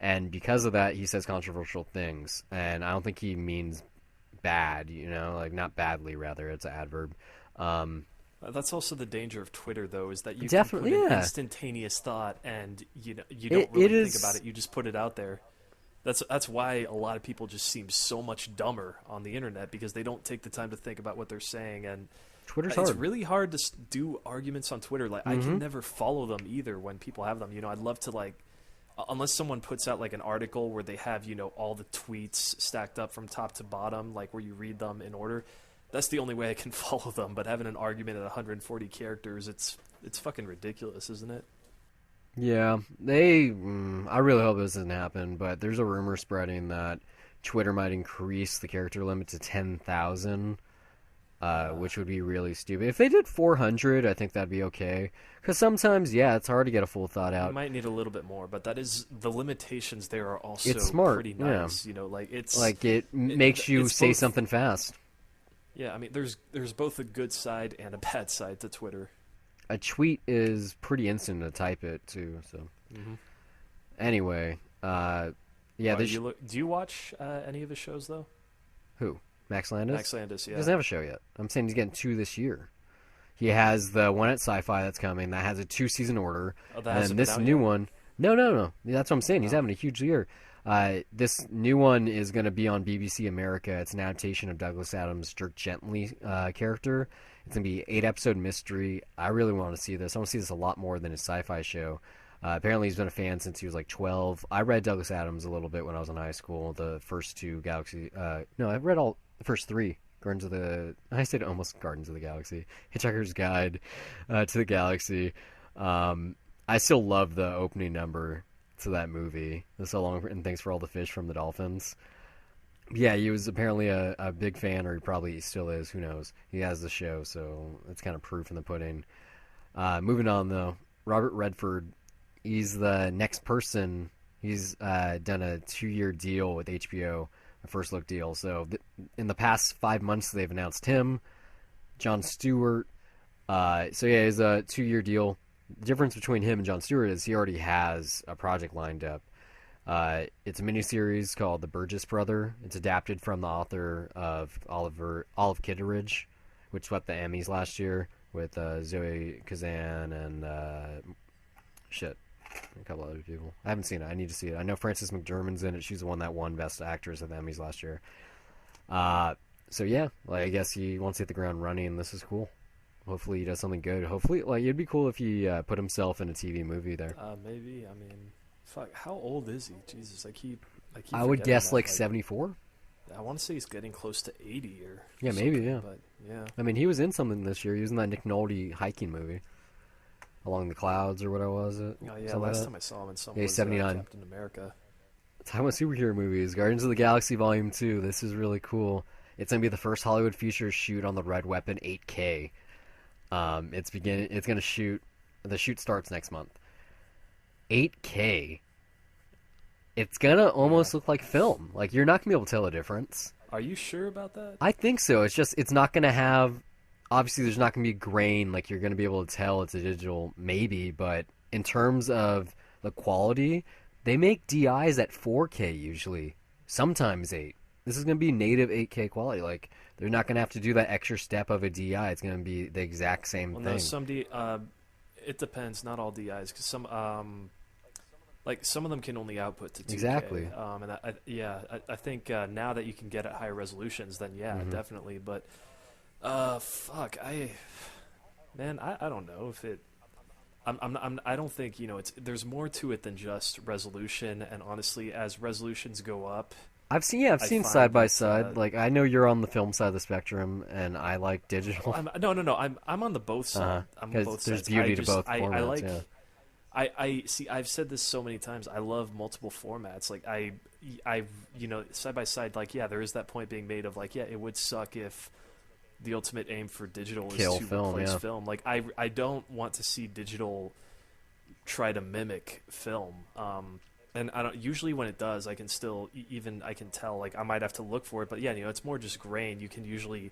and because of that, he says controversial things. And I don't think he means bad. Like not badly. Rather, it's an adverb. That's also the danger of Twitter, though, is that you Definitely, can put an yeah. instantaneous thought, and you don't really think about it. You just put it out there. That's why a lot of people just seem so much dumber on the internet, because they don't take the time to think about what they're saying. And Twitter's it's hard. really hard to do arguments on Twitter. Like I can never follow them either when people have them. I'd love to unless someone puts out like an article where they have all the tweets stacked up from top to bottom, like where you read them in order. That's the only way I can follow them. But having an argument at 140 characters, it's fucking ridiculous, isn't it? Yeah, I really hope this doesn't happen, but there's a rumor spreading that Twitter might increase the character limit to 10,000, which would be really stupid. If they did 400, I think that'd be okay. Because sometimes, it's hard to get a full thought out. You might need a little bit more, but that is the limitations there are also it's smart, pretty nice. Yeah. It makes you say both, something fast. Yeah, I mean, there's both a good side and a bad side to Twitter. A tweet is pretty instant to type it too. So, Anyway, do you watch any of his shows though? Who? Max Landis? Max Landis, yeah. He doesn't have a show yet. I'm saying he's getting 2 this year. He has the one at Sci-Fi that's coming that has a 2-season order, Oh, that and hasn't this been out new yet? one. No. That's what I'm saying. He's having a huge year. This new one is going to be on BBC America. It's an adaptation of Douglas Adams' Dirk Gently character. It's going to be 8-episode mystery. I really want to see this. I want to see this a lot more than his sci-fi show. Apparently, he's been a fan since he was like 12. I read Douglas Adams a little bit when I was in high school. The first 2 Galaxy. No, I read the first 3. I said almost Gardens of the Galaxy. Hitchhiker's Guide to the Galaxy. I still love the opening number to that movie. So long, and thanks for all the fish from the dolphins. Yeah, he was apparently a big fan, or he probably still is. Who knows? He has the show, so it's kind of proof in the pudding. Moving on, though. Robert Redford, he's the next person. He's done a 2-year deal with HBO, a first look deal. So in the past 5 months, they've announced him, Jon Stewart. So yeah, it's a 2-year deal. The difference between him and Jon Stewart is he already has a project lined up. It's a miniseries called The Burgess Brother. It's adapted from the author of Olive Kitteridge, which swept the Emmys last year with Zoe Kazan and a couple other people. I haven't seen it. I need to see it. I know Frances McDormand's in it. She's the one that won Best Actress at the Emmys last year. So yeah, I guess he wants to hit the ground running. This is cool. Hopefully he does something good. Hopefully, it'd be cool if he put himself in a TV movie there. Maybe. I mean, fuck. How old is he? Jesus, I keep I would guess that. 74. I want to say he's getting close to 80 or yeah, maybe. Yeah. But yeah. I mean, he was in something this year. He was in that Nick Nolte hiking movie. Along the Clouds or what was it? Oh yeah, Something like last that? time I saw him in some Yeah, was 79. Captain America. Talking about superhero movies, Guardians of the Galaxy Volume 2. This is really cool. It's gonna be the first Hollywood feature shoot on the Red Weapon 8K. It's gonna shoot. The shoot starts next month. 8K. It's gonna Yeah. almost look like film. Like you're not gonna be able to tell the difference. Are you sure about that? I think so. It's not gonna have. Obviously, there's not gonna be grain. Like you're gonna be able to tell it's a digital, maybe. But in terms of the quality, they make DIs at 4K usually, sometimes 8. This is gonna be native 8K quality. Like they're not gonna have to do that extra step of a DI. It's gonna be the exact same Well, no, thing. it depends. Not all DIs, because like some of them can only output to 2K. Exactly. And I think now that you can get at higher resolutions, then yeah, definitely. But fuck, I don't know if it. I don't think there's more to it than just resolution. And honestly, as resolutions go up, I've I seen find side by that side. Like I know you're on the film side of the spectrum, and I like digital. no. I'm on the both side. I'm on 'Cause both there's sides. beauty to both I formats. like. Yeah. I see. I've said this so many times. I love multiple formats. Like side by side. Like yeah, there is that point being made of like yeah, it would suck if the ultimate aim for digital is Kill to film, replace yeah. film. Like I don't want to see digital try to mimic film. And I don't usually when it does, I can still even I can tell. Like I might have to look for it, but yeah, it's more just grain. You can usually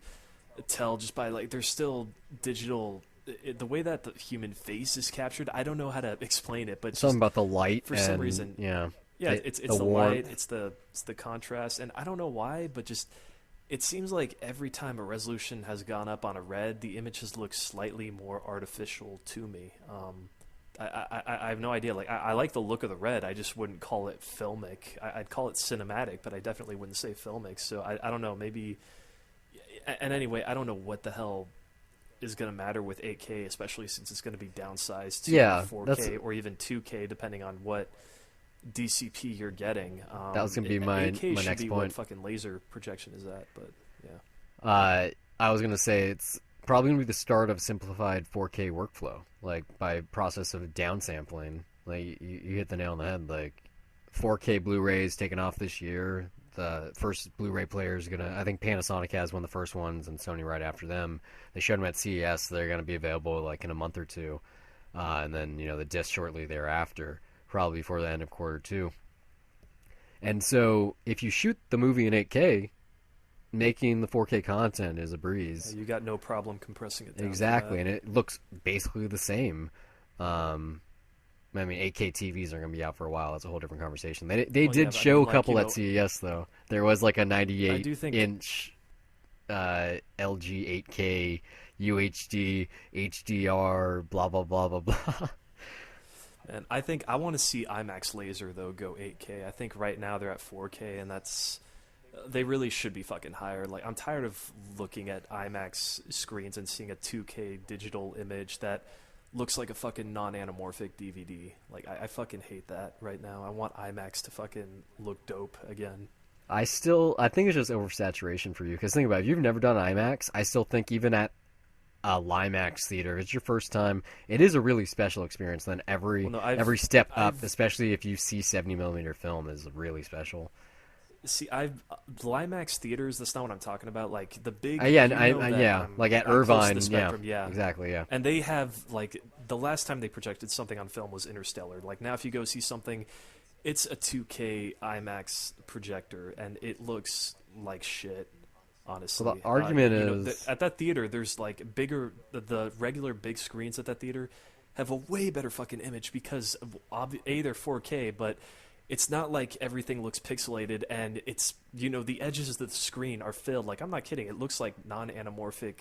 tell just by like there's still digital. The way that the human face is captured, I don't know how to explain it, but it's Something just about the light for and some reason, yeah, yeah, the, it's the the warmth. light, it's the contrast, and I don't know why, but just it seems like every time a resolution has gone up on a red, the images look slightly more artificial to me. I have no idea. Like I like the look of the red. I just wouldn't call it filmic. I'd call it cinematic, but I definitely wouldn't say filmic. So I don't know. Maybe. And anyway, I don't know what the hell is going to matter with 8K, especially since it's going to be downsized to Yeah, 4K or even 2K, depending on what DCP you're getting. That was gonna be my 8K my should next be point. what fucking laser projection is at, but yeah. I was gonna say it's probably gonna be the start of simplified 4K workflow, like by process of downsampling. Like you hit the nail on the head. Like 4K Blu-rays taken off this year. The first Blu-ray player is gonna. I think Panasonic has one of the first ones, and Sony right after them. They showed them at CES. They're gonna be available like in a month or two, and then the disc shortly thereafter, probably before the end of quarter two. And so if you shoot the movie in 8K, making the 4K content is a breeze. You got no problem compressing it down. Exactly, and it looks basically the same. I mean, 8K TVs are going to be out for a while. That's a whole different conversation. They Well, did yeah, but I show mean, a like, couple at CES though. There was like a I do think 98-inch LG 8K UHD HDR blah blah blah blah blah. And I think I want to see IMAX laser though go 8K. I think right now they're at 4K, and that's they really should be fucking higher. Like I'm tired of looking at IMAX screens and seeing a 2K digital image that looks like a fucking non-anamorphic DVD. Like I fucking hate that right now. I want IMAX to fucking look dope again. I think it's just oversaturation for you. Because think about it, if you've never done IMAX, I still think even at a Limax theater, if it's your first time, it is a really special experience. Then every Well, no, every step up, I've especially if you see 70mm film, is really special. see I've the IMAX theaters. That's not what I'm talking about. Like the big Yeah, that like at I'm close to Irvine, the spectrum, yeah, exactly, yeah. And they have like the last time they projected something on film was Interstellar. Like now, if you go see something, it's a 2K IMAX projector, and it looks like shit. Honestly, Well, the argument is at that theater, there's like bigger the regular big screens at that theater have a way better fucking image because they're 4K, but it's not like everything looks pixelated and it's the edges of the screen are filled. Like I'm not kidding, it looks like non-anamorphic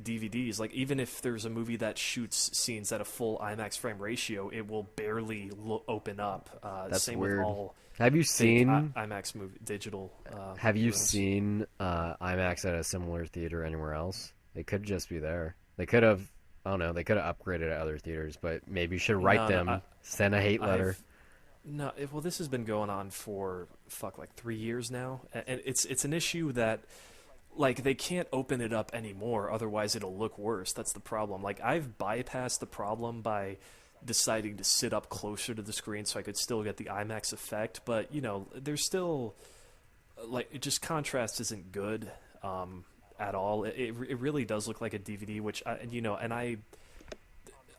DVDs. Like even if there's a movie that shoots scenes at a full IMAX frame ratio, it will barely open up. That's same weird. with all Have you fake seen IMAX movie digital. Have you rooms. seen IMAX at a similar theater anywhere else? It could just be there. They could have, I don't know, they could have upgraded at other theaters, but maybe you should write No, them, send a hate letter. No, well, this has been going on for like 3 years now, and it's an issue that like they can't open it up anymore, otherwise it'll look worse. That's the problem. Like I've bypassed the problem by deciding to sit up closer to the screen so I could still get the IMAX effect, but you know, there's still like it just contrast isn't good at all. It really does look like a DVD, which you know, and I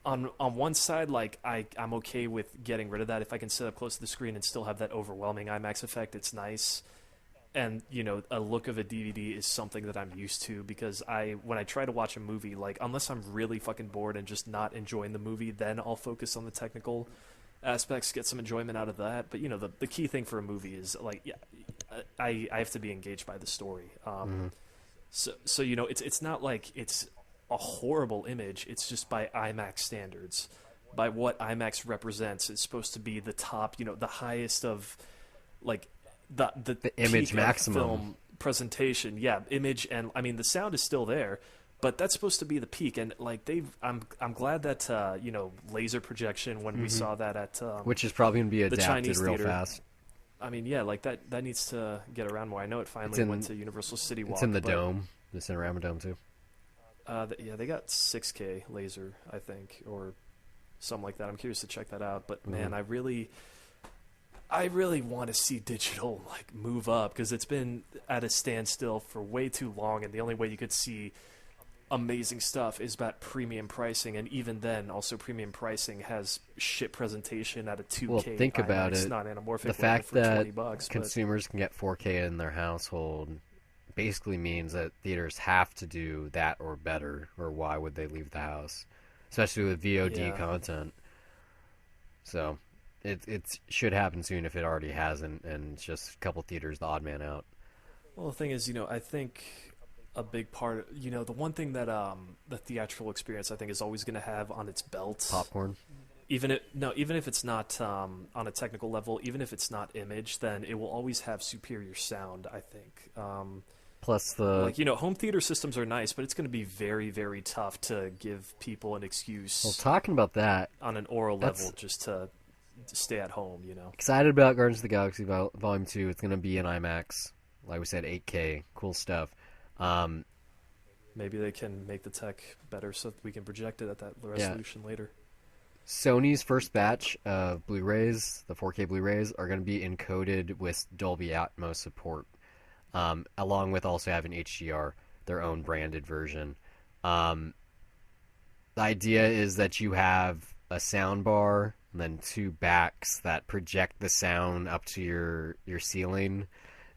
on one side, like I'm okay with getting rid of that if I can sit up close to the screen and still have that overwhelming IMAX effect. It's nice. And you know, a look of a DVD is something that I'm used to because when I try to watch a movie, like unless I'm really fucking bored and just not enjoying the movie, then I'll focus on the technical aspects, get some enjoyment out of that. But you know, the key thing for a movie is like, yeah, I have to be engaged by the story. So you know, it's not like it's a horrible image. It's just by IMAX standards, by what IMAX represents, it's supposed to be the top, you know, the highest of like. The image maximum film presentation, yeah, image, and I mean the sound is still there, but that's supposed to be the peak. And like I'm glad that you know, laser projection when we saw that at which is probably gonna be adapted Chinese real theater. fast. I mean, yeah, like that needs to get around more. I know it finally went to Universal City Walk. It's in the dome, the Cinerama Dome too. Yeah, they got 6K laser, I think, or something like that. I'm curious to check that out. But man, I really want to see digital like move up because it's been at a standstill for way too long, and the only way you could see amazing stuff is about premium pricing, and even then, also premium pricing has shit presentation at a 2K. Well, think IMAX, about it. not anamorphic. The fact that $20, consumers can get 4K in their household basically means that theaters have to do that or better, or why would they leave the house? Especially with VOD content. So it should happen soon if it already hasn't, and it's just a couple theaters the odd man out. Well, the thing is, you know, I think a big part, you know, the one thing that the theatrical experience I think is always going to have on its belt, Popcorn. Even if it's not on a technical level, even if it's not image, then it will always have superior sound, I think. Plus the like, you know, home theater systems are nice, but it's going to be very, very tough to give people an excuse. Well, talking about that on an oral level, just to stay at home, you know. Excited about Guardians of the Galaxy Volume 2. It's going to be in IMAX. Like we said, 8K. Cool stuff. Maybe they can make the tech better so that we can project it at that resolution later. Sony's first batch of Blu-rays, the 4K Blu-rays, are going to be encoded with Dolby Atmos support, along with also having HDR, their own branded version. The idea is that you have a sound bar and then two backs that project the sound up to your ceiling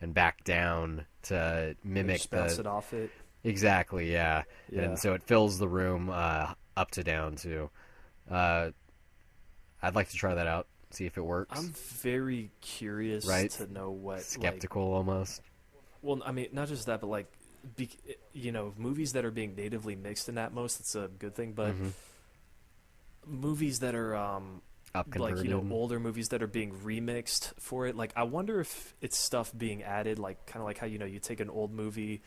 and back down to mimic just bounce it off it. Exactly, yeah. And so it fills the room up to down too. I'd like to try that out, see if it works. I'm very curious to know what. Skeptical almost. Well, I mean, not just that, but like, you know, movies that are being natively mixed in Atmos, it's a good thing. But movies that are like, you know, older movies that are being remixed for it, like, I wonder if it's stuff being added, like kind of like how, you know, you take an old movie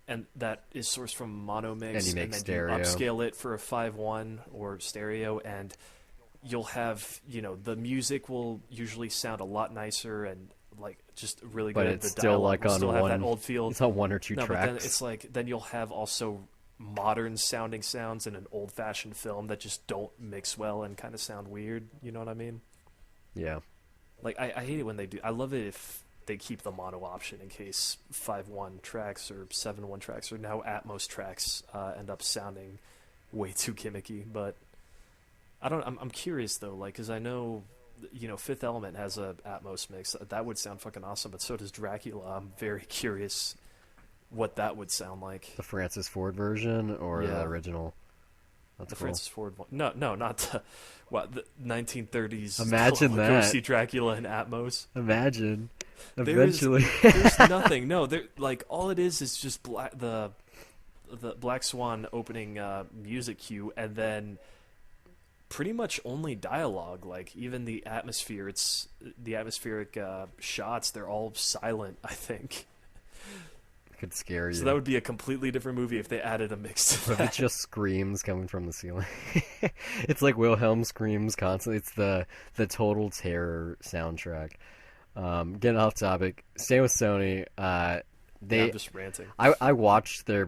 and that is sourced from mono mix, and then stereo. You upscale it for a 5.1 or stereo, and you'll have, you know, the music will usually sound a lot nicer and like just really good. But it's the still like on have that old feel. It's on one or two tracks. But then it's like then you'll have also modern sounding sounds in an old fashioned film that just don't mix well and kind of sound weird. You know what I mean? Yeah. Like I hate it when they do. I love it if they keep the mono option in case 5.1 tracks or 7.1 tracks or now Atmos tracks end up sounding way too gimmicky. But I'm curious though, like, because I know, you know, Fifth Element has a Atmos mix that would sound fucking awesome, but so does Dracula. I'm very curious what that would sound like. The Francis Ford version or the original? That's the cool. Francis Ford one. No, not the 1930s. Imagine that. Go see Dracula in Atmos. Imagine. Eventually. There's nothing. No, like all it is just the Black Swan opening music cue, and then pretty much only dialogue. Like even the atmosphere, it's the atmospheric shots. They're all silent, I think. Could scare you. So that would be a completely different movie if they added a mix to that. It's just screams coming from the ceiling. It's like Wilhelm screams constantly. It's the total terror soundtrack. Getting off topic, stay with Sony. Yeah, they I'm just ranting. I watched their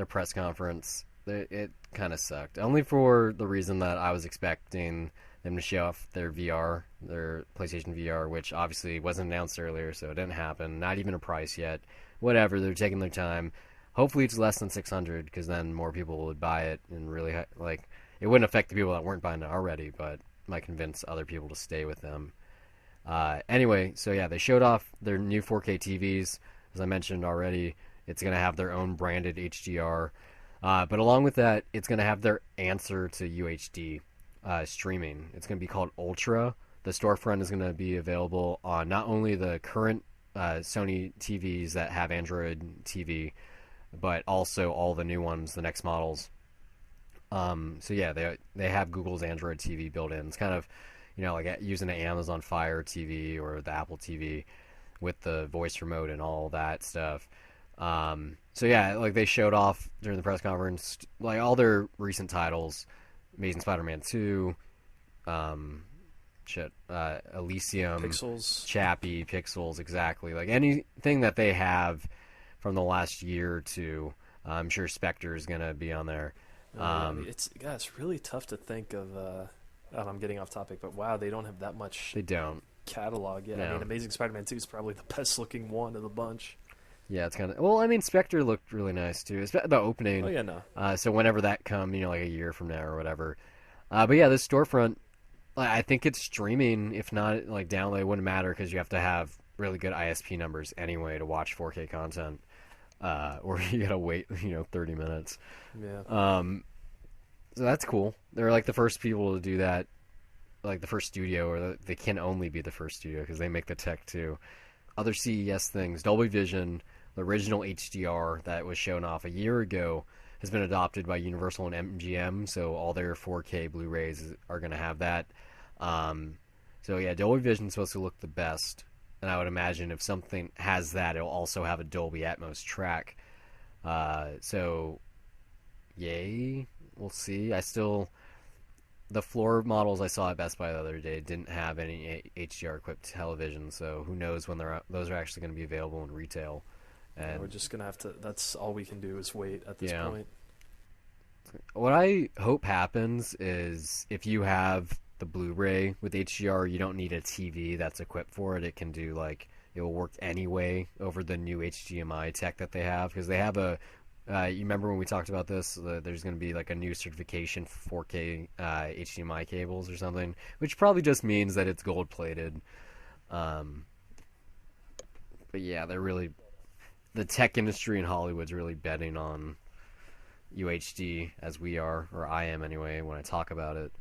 press conference. It kind of sucked. Only for the reason that I was expecting them to show off their VR, their PlayStation VR, which obviously wasn't announced earlier, so it didn't happen. Not even a price yet. Whatever, they're taking their time. Hopefully it's less than 600 because then more people would buy it and really like it wouldn't affect the people that weren't buying it already, but might convince other people to stay with them. Anyway, so yeah, they showed off their new 4K TVs. As I mentioned already, it's going to have their own branded HDR. But along with that, it's going to have their answer to UHD streaming. It's going to be called Ultra. The storefront is going to be available on not only the current Sony TVs that have Android TV, but also all the new ones, the next models. So yeah, they have Google's Android TV built in. It's kind of, like using an Amazon Fire TV or the Apple TV with the voice remote and all that stuff. So yeah, like they showed off during the press conference, like all their recent titles, Amazing Spider-Man 2, Elysium, Pixels. Chappie, Pixels, exactly. Like anything that they have from the last year or two. I'm sure Spectre is gonna be on there. It's really tough to think of. And I'm getting off topic, but wow, they don't have that much They don't. catalog yet. No. I mean, Amazing Spider-Man 2 is probably the best looking one of the bunch. Yeah, it's kind of. Well, I mean, Spectre looked really nice too. The opening. Oh yeah, no. So whenever that come, like a year from now or whatever. But yeah, this storefront, I think it's streaming. If not, like download, it wouldn't matter because you have to have really good ISP numbers anyway to watch 4K content. Or you gotta wait, 30 minutes. Yeah. So that's cool. They're like the first people to do that, like the first studio, or they can only be the first studio because they make the tech too. Other CES things, Dolby Vision, the original HDR that was shown off a year ago, has been adopted by Universal and MGM, so all their 4K Blu-rays are going to have that. So yeah, Dolby Vision is supposed to look the best, and I would imagine if something has that, it'll also have a Dolby Atmos track. So, yay. We'll see. The floor models I saw at Best Buy the other day didn't have any HDR equipped television, so who knows when those are actually going to be available in retail. And We're just gonna have to. That's all we can do is wait at this point. what I hope happens is if you have the Blu-ray with HDR, you don't need a TV that's equipped for it. It can do it will work anyway over the new HDMI tech that they have because they have a. You remember when we talked about this? There's going to be like a new certification for 4K HDMI cables or something, which probably just means that it's gold plated. But yeah, the tech industry in Hollywood's really betting on UHD as we are, or I am anyway, when I talk about it.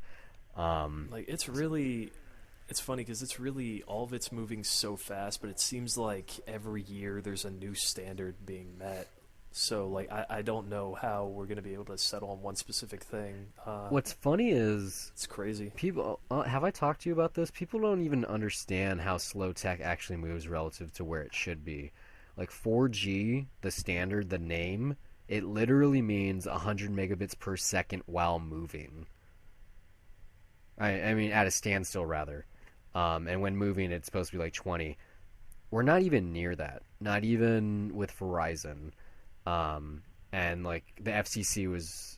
It's funny because it's really all of it's moving so fast, but it seems like every year there's a new standard being met. So, I don't know how we're going to be able to settle on one specific thing. What's funny is it's crazy. People, have I talked to you about this? People don't even understand how slow tech actually moves relative to where it should be. Like 4G, the standard, the name, it literally means 100 megabits per second while moving. I mean, at a standstill, rather. And when moving, it's supposed to be like 20. We're not even near that. Not even with Verizon. And like the FCC was,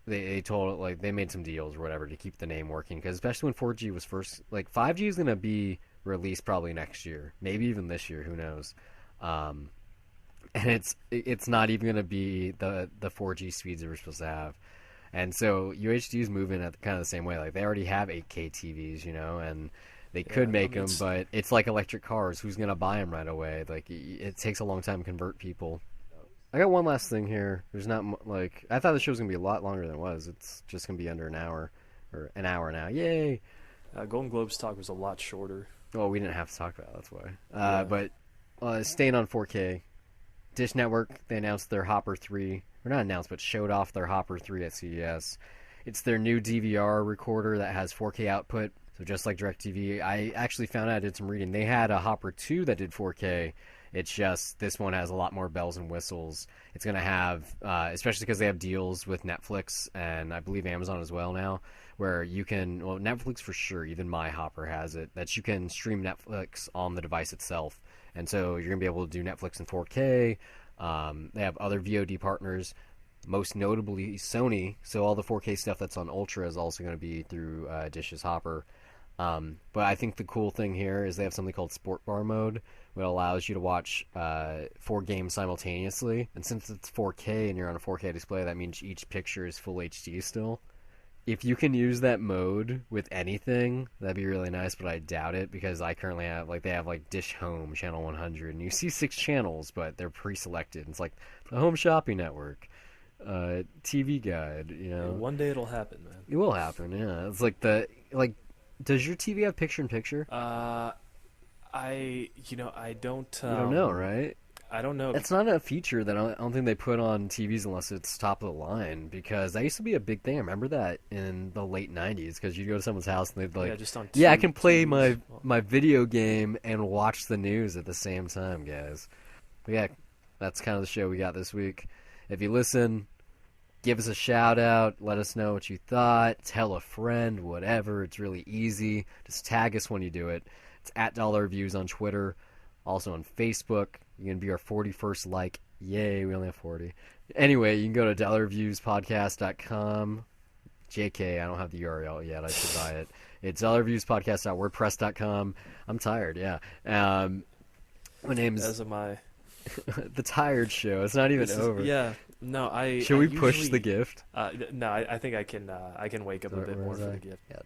they told they made some deals or whatever to keep the name working because especially when 4G was first, 5G is gonna be released probably next year, maybe even this year, who knows? And it's not even gonna be the 4G speeds that we're supposed to have, and so UHD is moving at kind of the same way. Like they already have 8K TVs, and they could make them, but it's like electric cars. Who's gonna buy them right away? Like it takes a long time to convert people. I got one last thing here. There's not I thought the show was gonna be a lot longer than it was. It's just gonna be under an hour, or an hour now. Yay! Golden Globes talk was a lot shorter. Well, we didn't have to talk about it, that's why. But staying on 4K, Dish Network, they announced their Hopper 3. Or not announced, but showed off their Hopper 3 at CES. It's their new DVR recorder that has 4K output. So just like DirecTV, I actually found out, I did some reading. They had a Hopper 2 that did 4K. It's just this one has a lot more bells and whistles. It's going to have, especially because they have deals with Netflix and I believe Amazon as well now, where you can, well, Netflix for sure, even MyHopper has it, that you can stream Netflix on the device itself. And so you're going to be able to do Netflix in 4K. They have other VOD partners, most notably Sony. So all the 4K stuff that's on Ultra is also going to be through Dish's Hopper. But I think the cool thing here is they have something called Sport Bar Mode, which allows you to watch 4 games simultaneously. And since it's 4K and you're on a 4K display, that means each picture is full HD still. If you can use that mode with anything, that'd be really nice, but I doubt it because I currently have, they have, Dish Home, Channel 100, and you see 6 channels, but they're pre-selected. It's like the Home Shopping Network, TV Guide, One day it'll happen, man. It will happen, yeah. It's does your TV have picture-in-picture? I don't... you don't know, right? I don't know. It's not a feature that I don't think they put on TVs unless it's top of the line, because that used to be a big thing. I remember that in the late 90s, because you'd go to someone's house and they'd just on I can play my video game and watch the news at the same time, guys. But yeah, that's kind of the show we got this week. If you listen, give us a shout out, let us know what you thought, tell a friend, whatever. It's really easy. Just tag us when you do it. It's at Dollar Reviews on Twitter, also on Facebook. You can be our 41st like. Yay, we only have 40. Anyway, you can go to dollarreviewspodcast.com. JK, I don't have the URL yet. I should buy it. It's dollarreviewspodcast.wordpress.com. I'm tired, yeah. My name's... As am I. The Tired Show. It's not even over. Yeah. No, Should we push the gift? No, I think I can wake up a bit more for the gift. Yeah.